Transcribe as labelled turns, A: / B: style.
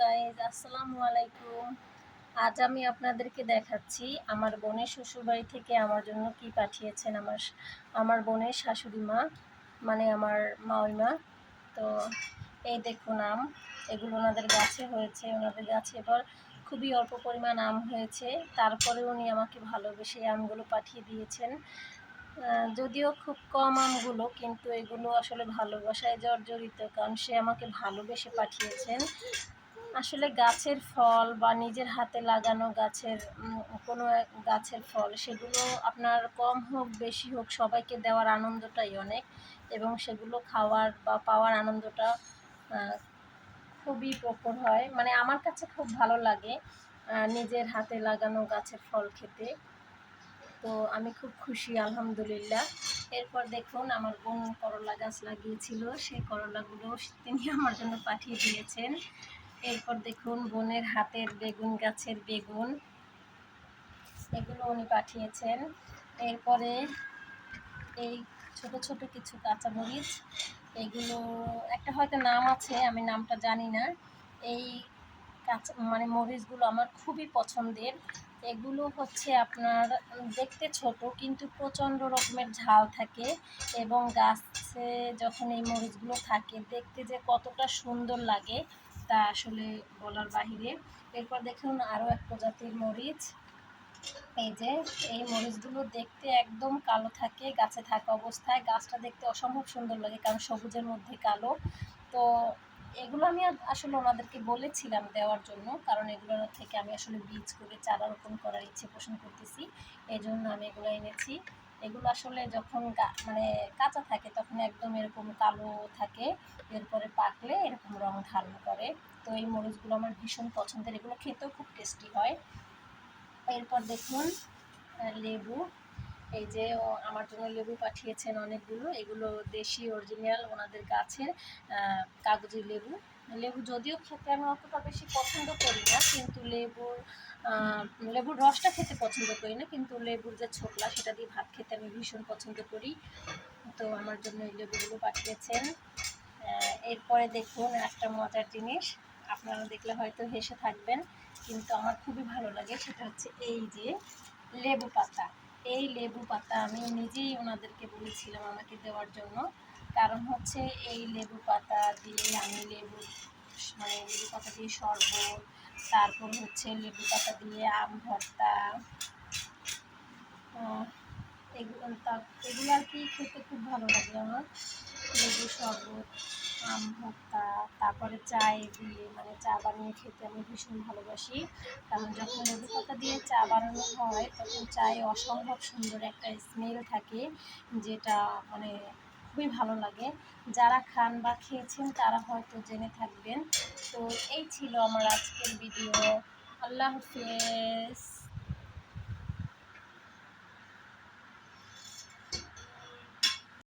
A: Guys, আসসালামু আলাইকুম। আজ আমি আপনাদেরকে দেখাচ্ছি আমার বোনের শ্বশুরবাড়ি থেকে আমার জন্য কি পাঠিয়েছেন আমার বোনের শাশুড়ি মা, মানে আমার মাওইমা। তো এই দেখুন আম, এগুলো ওনাদের গাছে হয়েছে। ওনাদের গাছে এবার খুবই অল্প পরিমাণ আম হয়েছে, তারপরে উনি আমাকে ভালোবেসে আমগুলো পাঠিয়ে দিয়েছেন। যদিও খুব কম আমগুলো, কিন্তু এগুলো আসলে ভালোবাসায় জর্জরিত, কারণ সে আমাকে ভালোবেসে পাঠিয়েছেন। আসলে গাছের ফল বা নিজের হাতে লাগানো গাছের কোনো এক গাছের ফল, সেগুলো আপনার কম হোক বেশি হোক সবাইকে দেওয়ার আনন্দটাই অনেক, এবং সেগুলো খাওয়ার বা পাওয়ার আনন্দটা খুবই প্রখর হয়। মানে আমার কাছে খুব ভালো লাগে নিজের হাতে লাগানো গাছের ফল খেতে। তো আমি খুব খুশি, আলহামদুলিল্লাহ। এরপর দেখুন আমার বোন করলা গাছ লাগিয়েছিল, সেই করলাগুলো তিনি আমার জন্য পাঠিয়ে দিয়েছেন। এরপর দেখুন বোনের হাতের বেগুন গাছের বেগুন, এগুলো উনি পাঠিয়েছেন। এরপরে এই ছোট ছোট কিছু কাঁচামরিচ, এগুলো একটা হয়তো নাম আছে, আমি নামটা জানি না। এই মানে মরিচগুলো আমার খুবই পছন্দের। এগুলো হচ্ছে আপনার দেখতে ছোট, কিন্তু প্রচণ্ড রকমের ঝাল থাকে, এবং গাছে যখন এই মরিচগুলো থাকে দেখতে যে কতটা সুন্দর লাগে তা আসলে বলার বাহিরে। এরপর দেখুন আরও এক প্রজাতির মরিচ, এই যে এই মরিচগুলো দেখতে একদম কালো থাকে গাছে থাকা অবস্থায়। গাছটা দেখতে অসম্ভব সুন্দর লাগে, কারণ সবুজের মধ্যে কালো। তো এগুলো আমি আসলে ওনাদেরকে বলেছিলাম দেওয়ার জন্য, কারণ এগুলোর থেকে আমি আসলে বীজ করে চারা রোপণ করার ইচ্ছে পোষণ করতেছি, এই জন্য আমি এগুলো এনেছি। এগুলো আসলে যখন মানে কাঁচা থাকে তখন একদম এরকম কালো থাকে, এরপরে পাকলে এরকম রং ধারণ করে। তো এই মরিচগুলো আমার ভীষণ পছন্দের, এগুলো খেতেও খুব টেস্টি হয়। এরপর দেখুন লেবু, এই যে আমার জন্য লেবু পাঠিয়েছেন অনেকগুলো। এগুলো দেশি অরিজিনাল ওনাদের গাছের কাগজি লেবু। লেবু যদিও খেতে আমি অতটা বেশি পছন্দ করি না, কিন্তু লেবুর রসটা খেতে পছন্দ করি না, কিন্তু লেবুর যে ছোকলা সেটা দিয়ে ভাত খেতে আমি ভীষণ পছন্দ করি। তো আমার জন্য এই লেবুগুলো পাঠিয়েছেন। এরপরে দেখুন একটা মজার জিনিস, আপনারা দেখলে হয়তো হেসে থাকবেন, কিন্তু আমার খুবই ভালো লাগে। সেটা হচ্ছে এই যে লেবু পাতা। এই লেবু পাতা আমি নিজেই ওনাদেরকে বলেছিলাম আমাকে দেওয়ার জন্য, কারণ হচ্ছে এই লেবু পাতা দিয়ে আমি মানে লেবু পাতা দিয়ে শরবত, তারপর হচ্ছে লেবু পাতা দিয়ে আম ভর্তা, এগুলো আর কি খেতে খুব ভালো লাগে আমার। লেবু শরবত, আম ভর্তা, তারপরে চায়ে দিয়ে মানে চা বানিয়ে খেতে আমি ভীষণ ভালোবাসি, কারণ যখন লেবু পাতা দিয়ে চা বানানো হয় তখন চায়ে অসম্ভব সুন্দর একটা স্মেল থাকে, যেটা মানে খুবই ভালো লাগে। যারা খান বা খেয়েছেন তারা হয়তো জেনে থাকবেন। তো এই ছিল আমার আজকের ভিডিও। আল্লাহ হাফেজ।